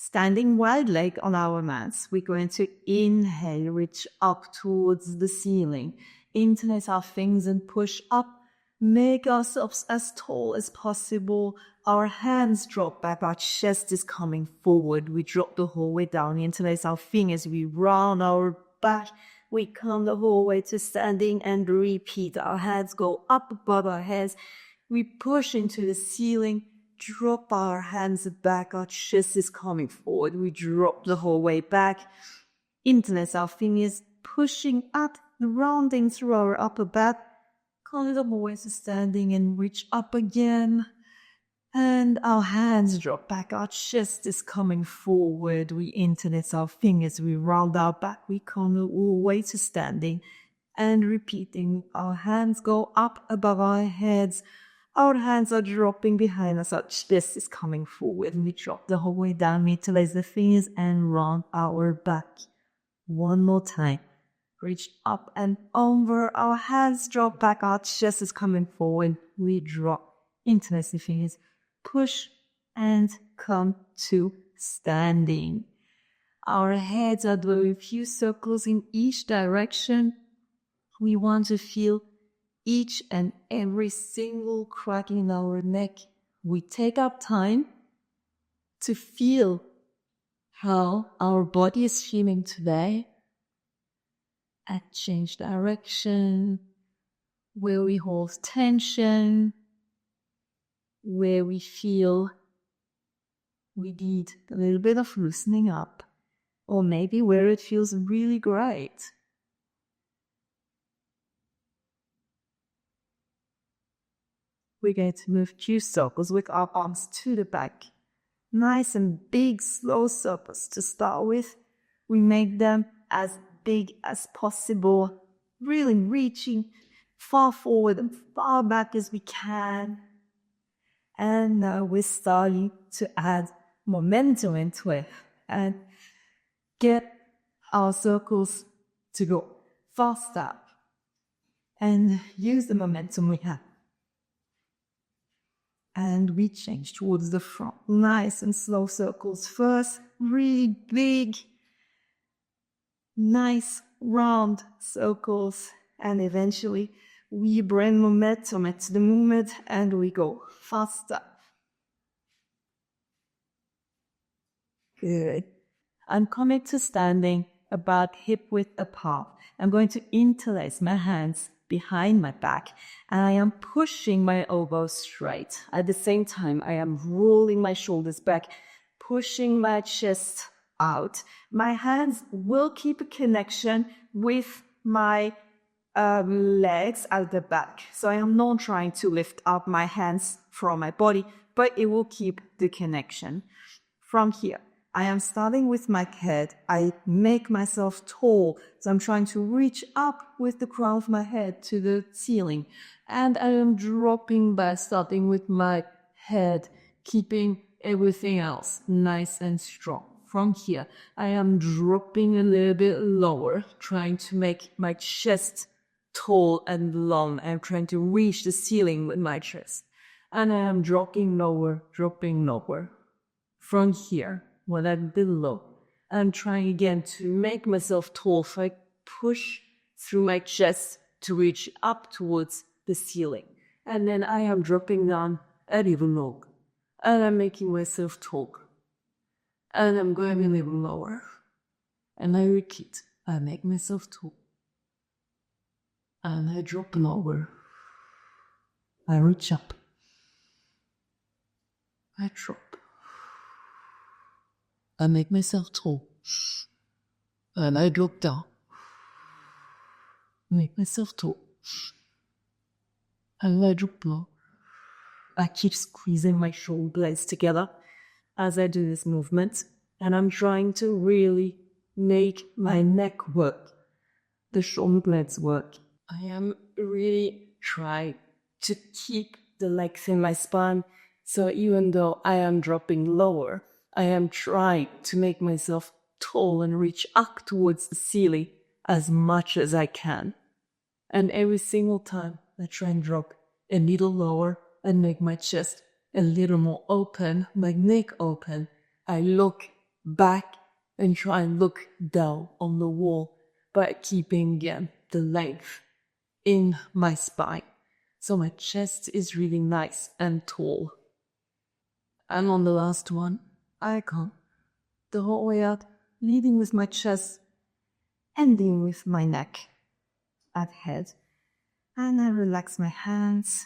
Standing wide leg on our mats, we're going to inhale, reach up towards the ceiling. Interlace our fingers and push up. Make ourselves as tall as possible. Our hands drop back. Our chest is coming forward. We drop the whole way down. Interlace our fingers. We round our back. We come the whole way to standing and repeat. Our hands go up above our heads. We push into the ceiling. Drop our hands back. Our chest is coming forward. We drop the whole way back. Interlace our fingers. Pushing up, rounding through our upper back. Come the whole way to standing and reach up again. And our hands drop back. Our chest is coming forward. We interlace our fingers. We round our back. We come the whole way to standing. And repeating. Our hands go up above our heads. Our hands are dropping behind us. Our chest is coming forward. We drop the whole way down. We interlace the fingers and round our back. One more time. Reach up and over. Our hands drop back. Our chest is coming forward. We drop. Interlace the fingers. Push and come to standing. Our heads are doing a few circles in each direction. We want to feel each and every single crack in our neck. We take up time to feel how our body is feeling today. And change direction, where we hold tension, where we feel we need a little bit of loosening up, or maybe where it feels really great. We're going to move 2 circles with our arms to the back. Nice and big, slow circles to start with. We make them as big as possible, really reaching far forward and far back as we can. And now we're starting to add momentum into it and get our circles to go faster and use the momentum we have. And we change towards the front. Nice and slow circles first, really big, nice round circles, and eventually we bring momentum into the movement and we go faster. Good. I'm coming to standing about hip width apart. I'm going to interlace my hands behind my back and I am pushing my elbows straight. At the same time, I am rolling my shoulders back, pushing my chest out. My hands will keep a connection with my legs at the back. So I am not trying to lift up my hands from my body, but it will keep the connection. From here, I am starting with my head. I make myself tall. So I'm trying to reach up with the crown of my head to the ceiling. And I am dropping by starting with my head, keeping everything else nice and strong. From here, I am dropping a little bit lower, trying to make my chest tall and long. I'm trying to reach the ceiling with my chest. And I am dropping lower. From here, when I'm below, I'm trying again to make myself tall. So I push through my chest to reach up towards the ceiling. And then I am dropping down a little lower. And I'm making myself tall. And I'm going a little lower. And I repeat, I make myself tall. And I drop lower. I reach up. I drop. I make myself tall. And I drop down. Make myself tall. And I drop low. I keep squeezing my shoulder blades together as I do this movement. And I'm trying to really make my neck work. The shoulder blades work. I am really trying to keep the legs in my spine. So even though I am dropping lower, I am trying to make myself tall and reach up towards the ceiling as much as I can. And every single time I try and drop a little lower and make my chest a little more open, my neck open, I look back and try and look down on the wall, but keeping the length in my spine. So my chest is really nice and tall. And on the last one, I come the whole way out, leading with my chest, ending with my neck at head. And I relax my hands.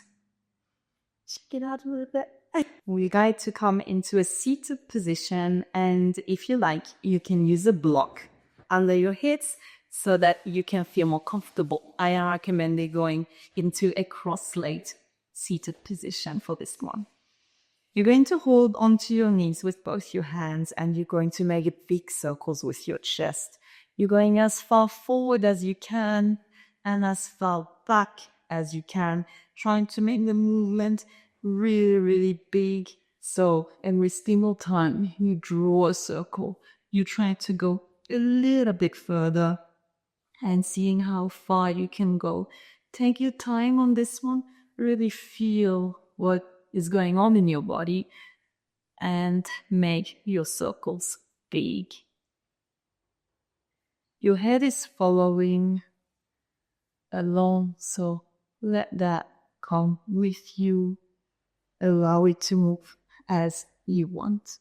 Check it out a little bit. We're going to come into a seated position, and if you like, you can use a block under your hips so that you can feel more comfortable. I recommend going into a cross-legged seated position for this one. You're going to hold onto your knees with both your hands, and you're going to make big circles with your chest. You're going as far forward as you can and as far back as you can, trying to make the movement really, really big. So every single time you draw a circle, you try to go a little bit further and seeing how far you can go. Take your time on this one. Really feel what is going on in your body and make your circles big. Your head is following along, so let that come with you. Allow it to move as you want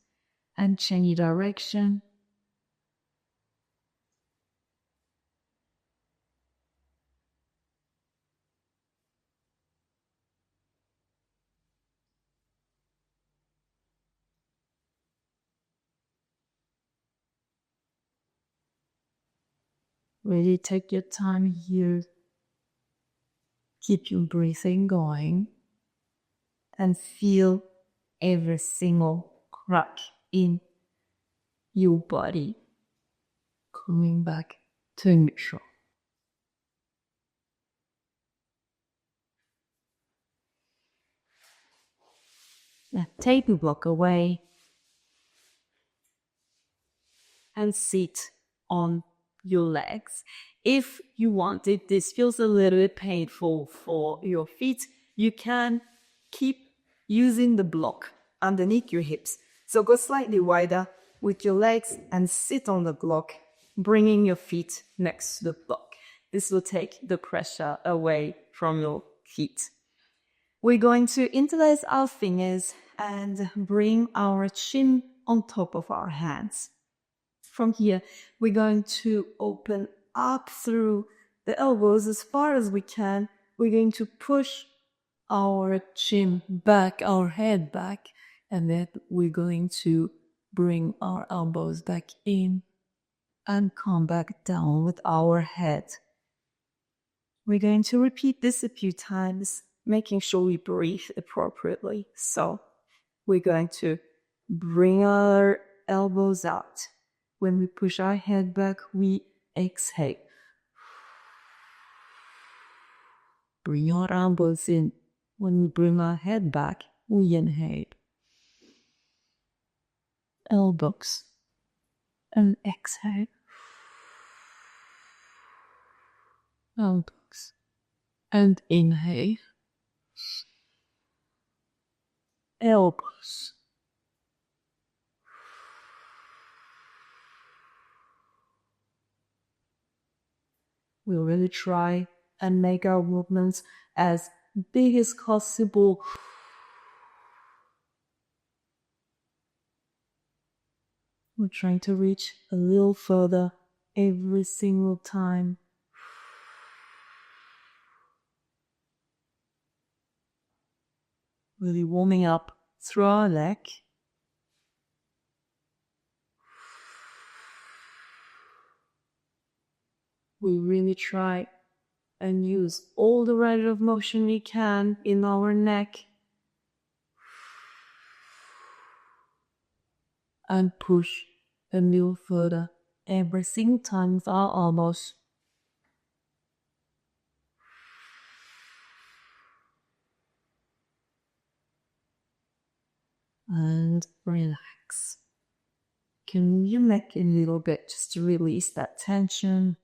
and change direction. Really take your time here. Keep your breathing going and feel every single crack in your body coming back to neutral. Now take the block away and sit on your legs. If you want it, this feels a little bit painful for your feet, you can keep using the block underneath your hips. So go slightly wider with your legs and sit on the block, bringing your feet next to the block. This will take the pressure away from your feet. We're going to interlace our fingers and bring our chin on top of our hands. From here, we're going to open up through the elbows as far as we can. We're going to push our chin back, our head back, and then we're going to bring our elbows back in and come back down with our head. We're going to repeat this a few times, making sure we breathe appropriately. So we're going to bring our elbows out. When we push our head back, we exhale. Bring our elbows in. When we bring our head back, we inhale. Elbows. And exhale. Elbows. And inhale. Elbows. We'll really try and make our movements as big as possible. We're trying to reach a little further every single time. Really warming up through our neck. We really try and use all the range of motion we can in our neck. And push a little further every single time with our elbows. And relax. Can move your neck a little bit just to release that tension.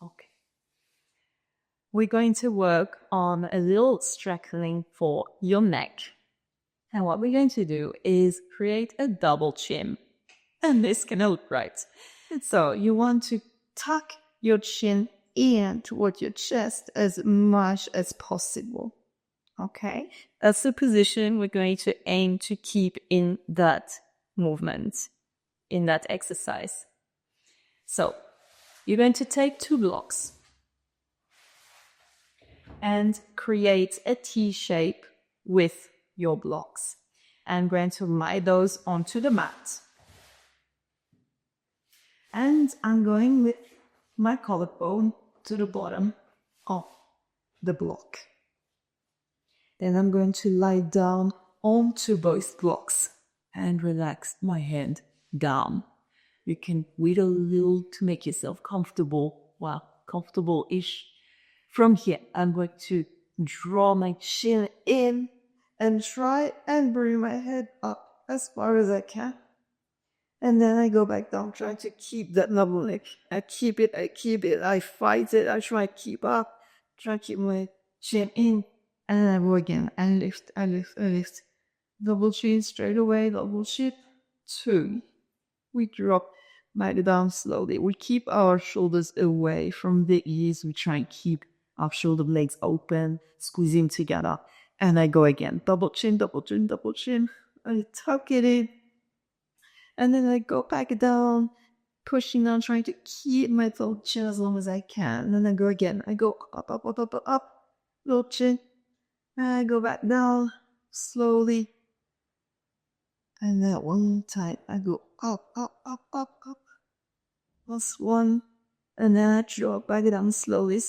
Okay. we're going to work on a little strengthening for your neck. And what we're going to do is create a double chin. And this can look right. So you want to tuck your chin in towards your chest as much as possible. Okay? That's the position we're going to aim to keep in that movement, in that exercise. So you're going to take 2 blocks and create a T shape with your blocks. I'm going to lie those onto the mat. And I'm going with my collarbone to the bottom of the block. Then I'm going to lie down onto both blocks and relax my hand down. You can wiggle a little to make yourself comfortable. Well, comfortable-ish. From here, I'm going to draw my chin in and try and bring my head up as far as I can. And then I go back down, trying to keep that double neck. I keep it, I fight it, I try to keep up, try to keep my chin in. And then I go again, and lift. Double chin straight away, double chin, 2. We drop back down slowly. We keep our shoulders away from the ears. We try and keep our shoulder blades open, squeezing together. And I go again, double chin, double chin, double chin. I tuck it in. And then I go back down, pushing down, trying to keep my double chin as long as I can. And then I go again. I go up, little chin. And I go back down slowly. And then one time I go up. Plus 1. And then I drop back down slowly.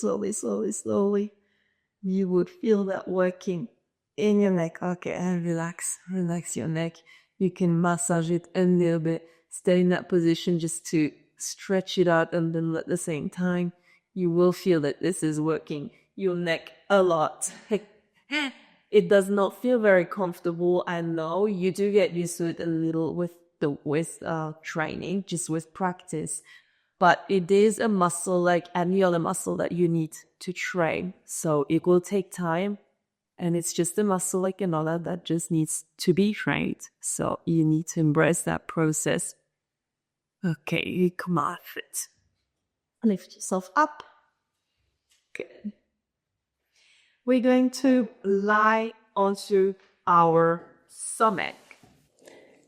You would feel that working in your neck. Okay, and relax your neck. You can massage it a little bit. Stay in that position just to stretch it out a little at the same time. You will feel that this is working your neck a lot. It does not feel very comfortable. I know you do get used to it a little with training, just with practice. But it is a muscle like any other muscle that you need to train. So it will take time. And it's just a muscle like another that just needs to be trained. So you need to embrace that process. Okay, you come off it. Lift yourself up. Good. We're going to lie onto our stomach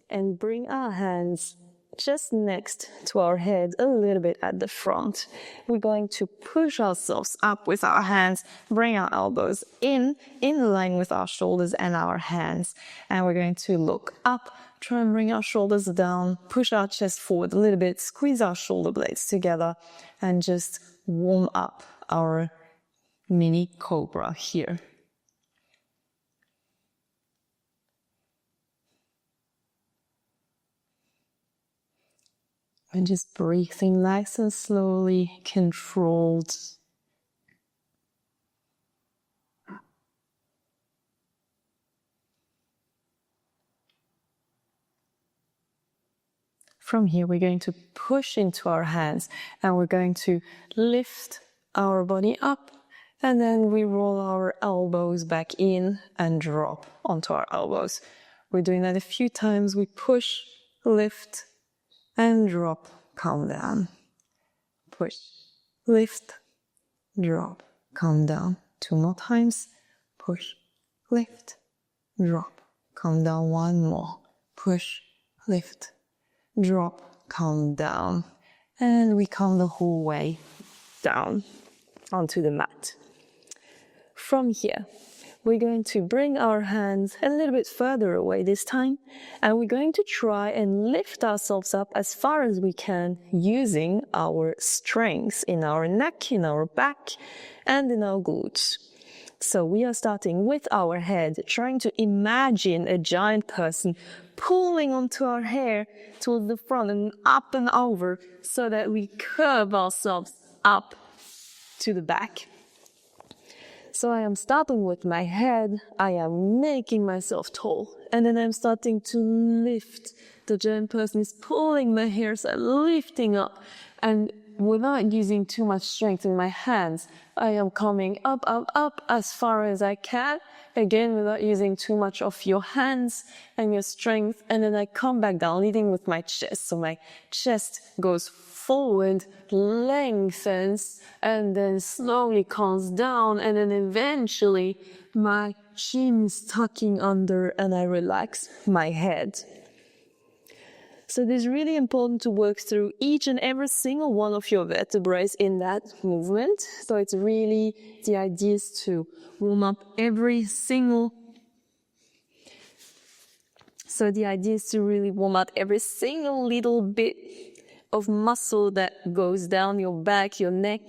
and bring our hands just next to our head, a little bit at the front. We're going to push ourselves up with our hands, bring our elbows in line with our shoulders and our hands. And we're going to look up, try and bring our shoulders down, push our chest forward a little bit, squeeze our shoulder blades together, and just warm up our mini cobra here. And just breathing nice and slowly, controlled. From here, we're going to push into our hands and we're going to lift our body up, and then we roll our elbows back in and drop onto our elbows. We're doing that a few times. We push, lift, and drop, calm down. Push, lift, drop, calm down. 2 more times. Push, lift, drop, calm down. 1 more. Push, lift, drop, calm down. And we come the whole way down onto the mat. From here, we're going to bring our hands a little bit further away this time, and we're going to try and lift ourselves up as far as we can using our strength in our neck, in our back, and in our glutes. So we are starting with our head, trying to imagine a giant person pulling onto our hair towards the front and up and over so that we curve ourselves up to the back. So I am starting with my head, I am making myself tall, and then I'm starting to lift. The giant person is pulling my hair, so I'm lifting up, and without using too much strength in my hands, I am coming up, up, up as far as I can. Again, without using too much of your hands and your strength. And then I come back down, leading with my chest. So my chest goes forward, lengthens, and then slowly comes down. And then eventually my chin is tucking under and I relax my head. So it is really important to work through each and every single one of your vertebrae in that movement. So it's really, the idea is to warm up every single little bit of muscle that goes down your back, your neck,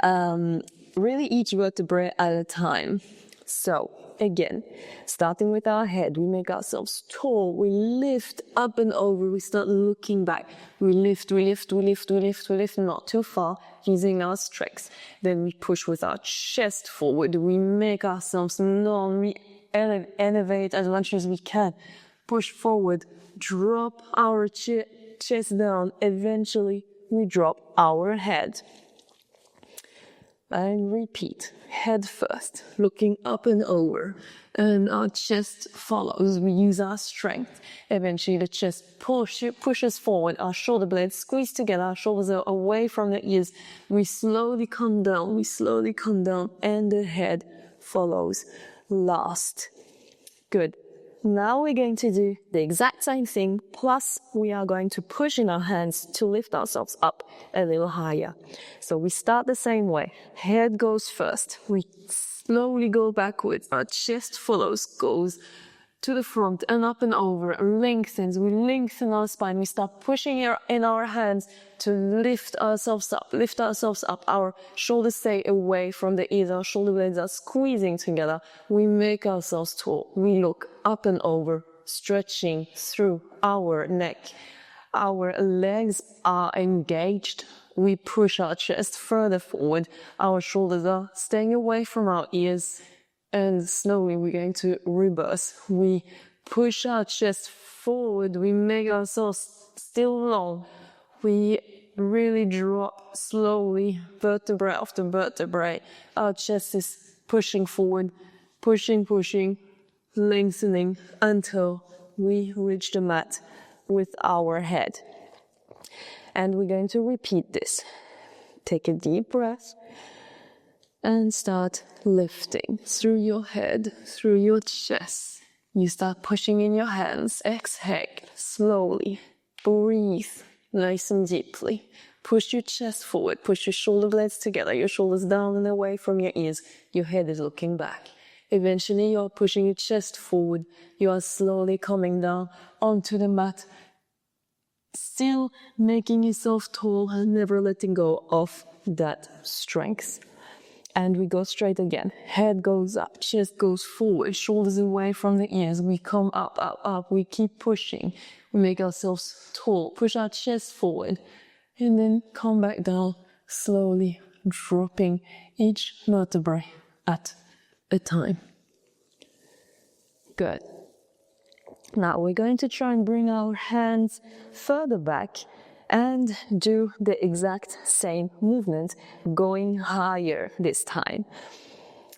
really each vertebrae at a time. So again, starting with our head, we make ourselves tall, we lift up and over, we start looking back, we lift, not too far, using our strength. Then we push with our chest forward, we make ourselves long, we elevate as much as we can, push forward, drop our chest down, eventually we drop our head. And repeat, head first, looking up and over, and our chest follows. We use our strength. Eventually the chest pushes forward, our shoulder blades squeeze together, our shoulders are away from the ears. We slowly come down, and the head follows last. Good. Now we're going to do the exact same thing, plus we are going to push in our hands to lift ourselves up a little higher. So we start the same way. Head goes first. We slowly go backwards. Our chest follows, goes to the front and up and over, lengthens. We lengthen our spine. We start pushing in our hands to lift ourselves up. Our shoulders stay away from the ears. Our shoulder blades are squeezing together. We make ourselves tall. We look up and over, stretching through our neck. Our legs are engaged. We push our chest further forward. Our shoulders are staying away from our ears. And slowly we're going to reverse. We push our chest forward. We make ourselves still long. We really drop slowly, vertebrae after vertebrae. Our chest is pushing forward, pushing, lengthening until we reach the mat with our head. And we're going to repeat this. Take a deep breath. And start lifting through your head, through your chest. You start pushing in your hands. Exhale slowly. Breathe nice and deeply. Push your chest forward. Push your shoulder blades together. Your shoulders down and away from your ears. Your head is looking back. Eventually, you're pushing your chest forward. You are slowly coming down onto the mat. Still making yourself tall and never letting go of that strength. And we go straight again. Head goes up, chest goes forward, shoulders away from the ears. We come up. We keep pushing. We make ourselves tall. Push our chest forward. And then come back down, slowly dropping each vertebrae at a time. Good. Now we're going to try and bring our hands further back and do the exact same movement, going higher this time.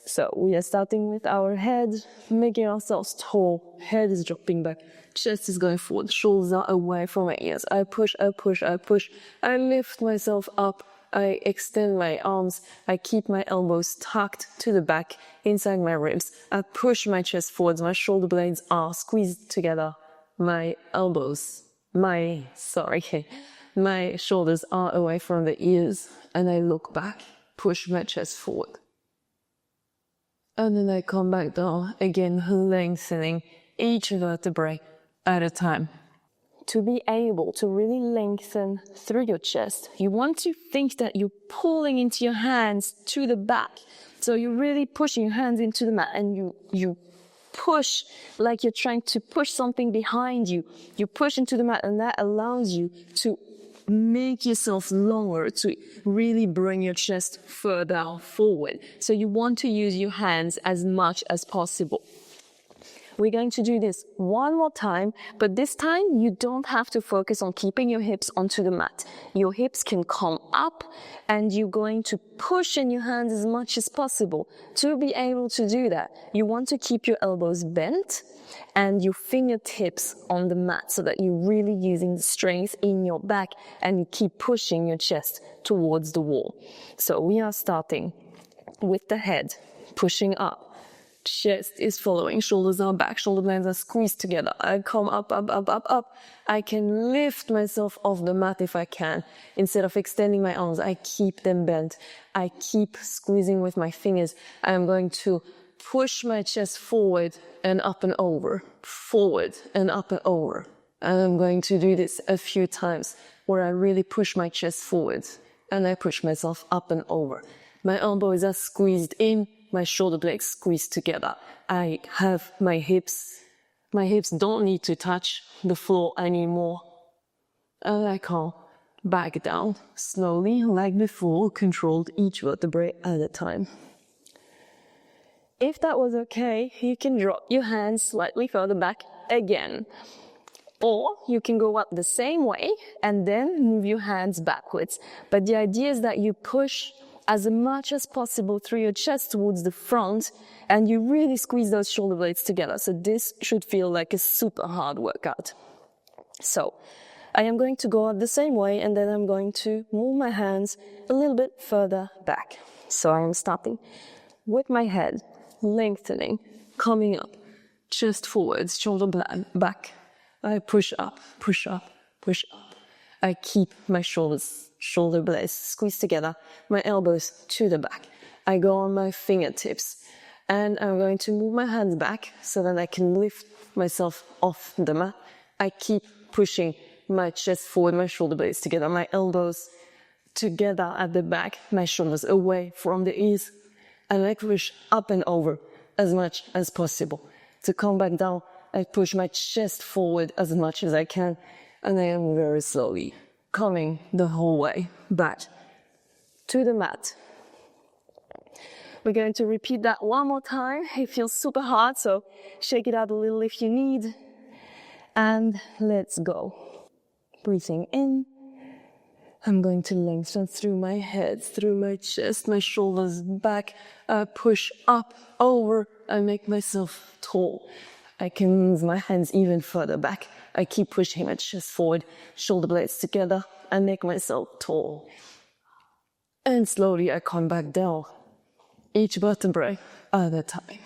So we are starting with our head, making ourselves tall. Head is dropping back, chest is going forward, shoulders are away from my ears. I push. I lift myself up. I extend my arms. I keep my elbows tucked to the back, inside my ribs. I push my chest forwards. My shoulder blades are squeezed together. My shoulders are away from the ears. And I look back, push my chest forward. And then I come back down, again lengthening each vertebrae at a time. To be able to really lengthen through your chest, you want to think that you're pulling into your hands to the back. So you're really pushing your hands into the mat and you push like you're trying to push something behind you. You push into the mat and that allows you to make yourself longer, to really bring your chest further forward. So you want to use your hands as much as possible. We're going to do this one more time, but this time you don't have to focus on keeping your hips onto the mat. Your hips can come up and you're going to push in your hands as much as possible. To be able to do that, you want to keep your elbows bent and your fingertips on the mat so that you're really using the strength in your back and you keep pushing your chest towards the wall. So we are starting with the head pushing up. Chest is following, shoulders are back, shoulder blades are squeezed together. I come up, up, up, up, up. I can lift myself off the mat if I can. Instead of extending my arms, I keep them bent. I keep squeezing with my fingers. I'm going to push my chest forward and up and over, forward and up and over. And I'm going to do this a few times where I really push my chest forward and I push myself up and over. My elbows are squeezed in, my shoulder blades squeezed together. I have my hips don't need to touch the floor anymore. And I come back down slowly, like before, controlled each vertebrae at a time. If that was okay, you can drop your hands slightly further back again. Or you can go up the same way and then move your hands backwards. But the idea is that you push as much as possible through your chest towards the front and you really squeeze those shoulder blades together. So this should feel like a super hard workout. So I am going to go up the same way and then I'm going to move my hands a little bit further back. So I am starting with my head lengthening, coming up, chest forwards, shoulder back. I push up, push up, push up. I keep my shoulder blades squeezed together, my elbows to the back. I go on my fingertips and I'm going to move my hands back so that I can lift myself off the mat. I keep pushing my chest forward, my shoulder blades together, my elbows together at the back, my shoulders away from the ears, and I push up and over as much as possible. To come back down, I push my chest forward as much as I can, and I am very slowly coming the whole way back to the mat. We're going to repeat that one more time. It feels super hard, so shake it out a little if you need. And let's go. Breathing in. I'm going to lengthen through my head, through my chest, my shoulders back. Push up, over, and make myself tall. I can move my hands even further back. I keep pushing my chest forward, shoulder blades together, and make myself tall. And slowly I come back down, each vertebrae at a time.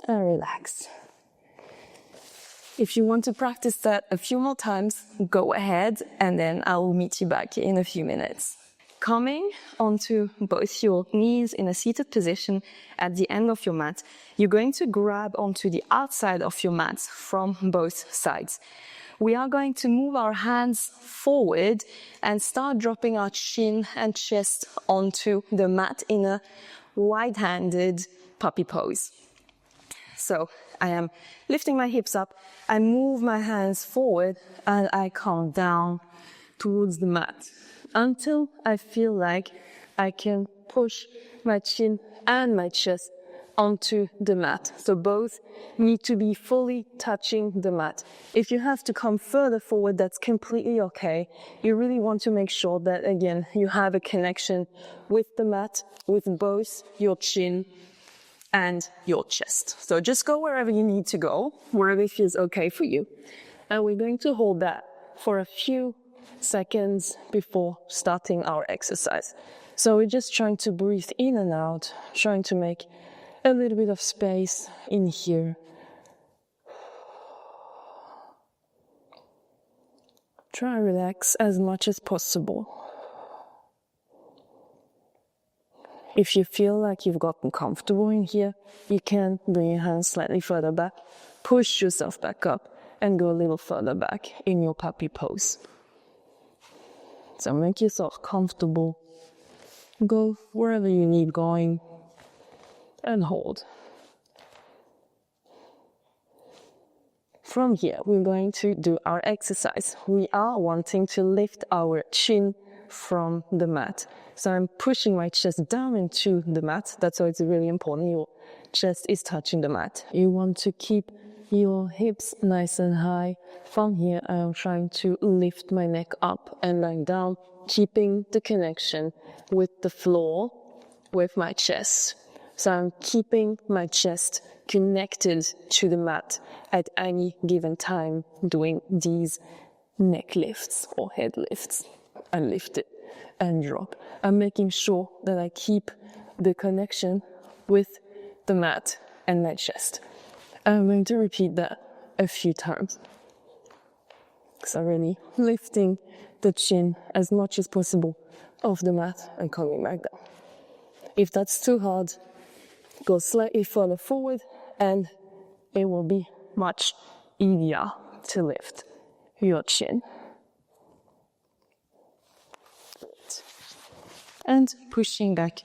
And relax. If you want to practice that a few more times, go ahead, and then I will meet you back in a few minutes. Coming onto both your knees in a seated position at the end of your mat, you're going to grab onto the outside of your mat from both sides. We are going to move our hands forward and start dropping our chin and chest onto the mat in a wide-handed puppy pose. So I am lifting my hips up, I move my hands forward, and I come down towards the mat until I feel like I can push my chin and my chest onto the mat. So both need to be fully touching the mat. If you have to come further forward, that's completely okay. You really want to make sure that, again, you have a connection with the mat, with both your chin and your chest. So just go wherever you need to go, wherever it feels okay for you. And we're going to hold that for a few seconds before starting our exercise. So we're just trying to breathe in and out, trying to make a little bit of space in here. Try and relax as much as possible. If you feel like you've gotten comfortable in here, you can bring your hands slightly further back, push yourself back up, and go a little further back in your puppy pose. So make yourself comfortable. Go wherever you need going, and hold. From here, we're going to do our exercise. We are wanting to lift our chin from the mat. So I'm pushing my chest down into the mat. That's why it's really important. Your chest is touching the mat. You want to keep your hips nice and high. From here, I am trying to lift my neck up and lying down, keeping the connection with the floor, with my chest. So I'm keeping my chest connected to the mat at any given time, doing these neck lifts or head lifts, and lift it and drop. I'm making sure that I keep the connection with the mat and my chest. I'm going to repeat that a few times. So really lifting the chin as much as possible off the mat and coming back down. If that's too hard, go slightly further forward and it will be much easier to lift your chin. And pushing back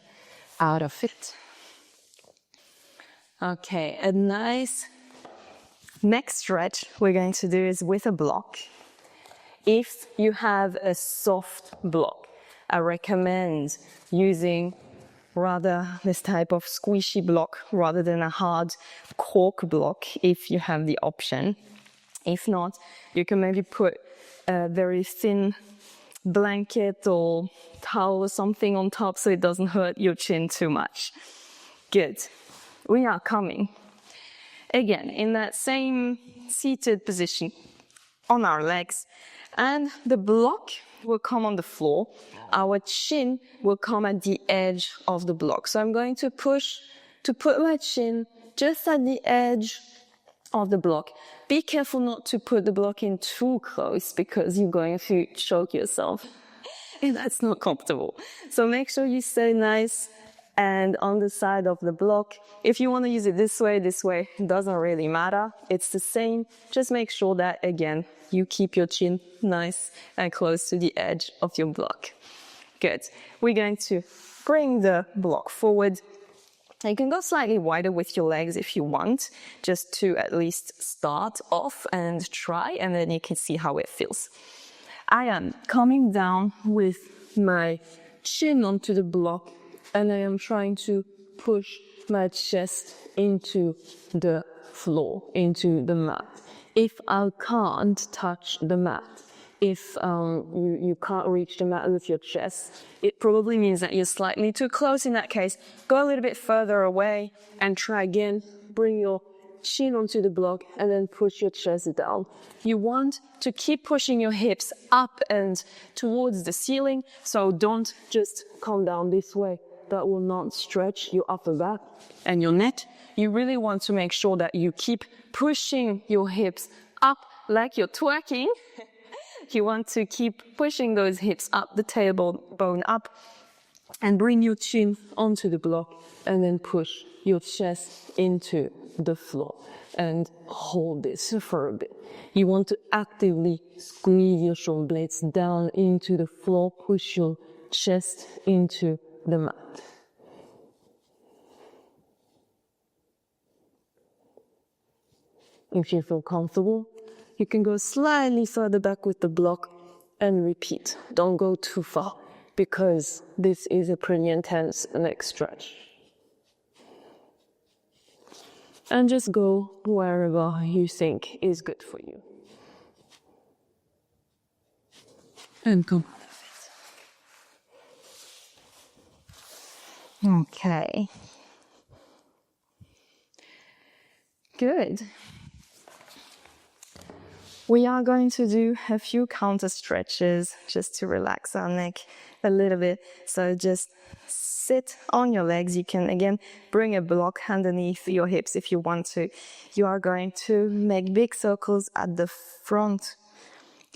out of it. Okay, a nice next stretch we're going to do is with a block. If you have a soft block, I recommend using rather this type of squishy block rather than a hard cork block if you have the option. If not, you can maybe put a very thin blanket or towel or something on top so it doesn't hurt your chin too much. Good. We are coming. Again, in that same seated position on our legs, and the block will come on the floor. Our chin will come at the edge of the block. So I'm going to push to put my chin just at the edge of the block. Be careful not to put the block in too close because you're going to choke yourself. And that's not comfortable. So make sure you stay nice and on the side of the block. If you want to use it this way, it doesn't really matter. It's the same. Just make sure that, again, you keep your chin nice and close to the edge of your block. Good. We're going to bring the block forward. You can go slightly wider with your legs if you want, just to at least start off and try, and then you can see how it feels. I am coming down with my chin onto the block, and I am trying to push my chest into the floor, into the mat. If I can't touch the mat, if you can't reach the mat with your chest, it probably means that you're slightly too close. In that case, go a little bit further away and try again. Bring your chin onto the block and then push your chest down. You want to keep pushing your hips up and towards the ceiling, so don't just come down this way. That will not stretch your upper back and your neck. You really want to make sure that you keep pushing your hips up like you're twerking. You want to keep pushing those hips up, the tailbone up, and bring your chin onto the block and then push your chest into the floor and hold this for a bit. You want to actively squeeze your shoulder blades down into the floor, push your chest into the mat. If you feel comfortable, you can go slightly further back with the block and repeat. Don't go too far because this is a pretty intense neck stretch. And just go wherever you think is good for you. And come out of it. Okay. Good. We are going to do a few counter stretches just to relax our neck a little bit. So just sit on your legs. You can, again, bring a block underneath your hips if you want to. You are going to make big circles at the front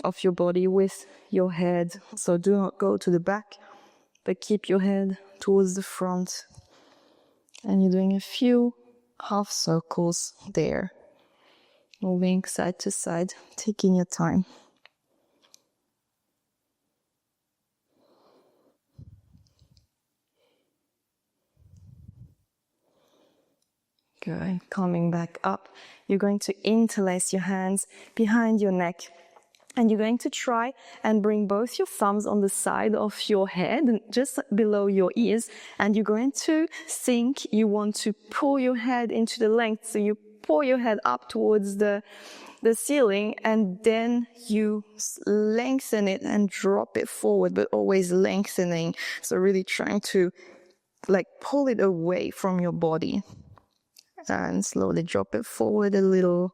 of your body with your head. So do not go to the back, but keep your head towards the front. And you're doing a few half circles there. Moving side to side, taking your time. Good. Coming back up. You're going to interlace your hands behind your neck And you're going to try and bring both your thumbs on the side of your head, just below your ears. And you're going to think you want to pull your head into the length. So you pull your head up towards the ceiling, and then you lengthen it and drop it forward, but always lengthening. So really trying to like pull it away from your body and slowly drop it forward a little.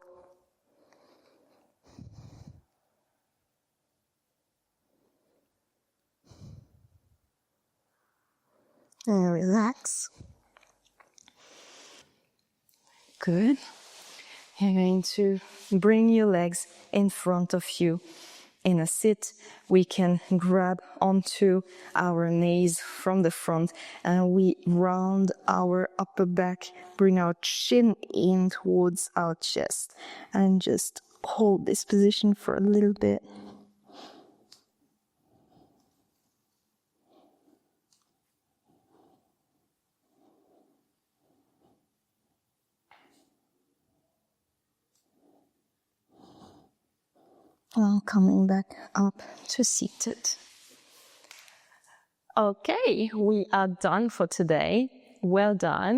And relax. Good. You're going to bring your legs in front of you. In a sit, we can grab onto our knees from the front and we round our upper back, bring our chin in towards our chest and just hold this position for a little bit. Well, coming back up to seated. Okay, we are done for today. Well done.